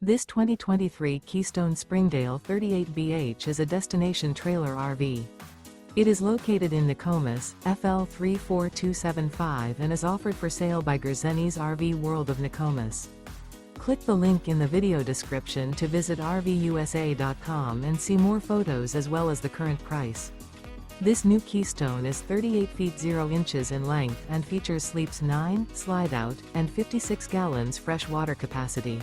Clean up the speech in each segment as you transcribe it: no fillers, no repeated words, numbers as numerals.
This 2023 Keystone Springdale 38BH is a destination trailer RV. It is located in Nokomis, FL 34275 and is offered for sale by Gerzeny's RV World of Nokomis. Click the link in the video description to visit RVUSA.com and see more photos as well as the current price. This new Keystone is 38 feet 0 inches in length and features sleeps 9, slide-out, and 56 gallons fresh water capacity.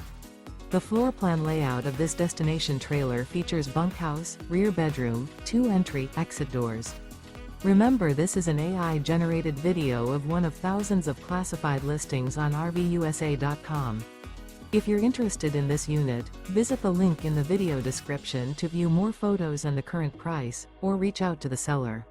The floor plan layout of this destination trailer features bunkhouse, rear bedroom, 2 entry/exit doors. Remember, this is an AI-generated video of one of thousands of classified listings on RVUSA.com. If you're interested in this unit, visit the link in the video description to view more photos and the current price, or reach out to the seller.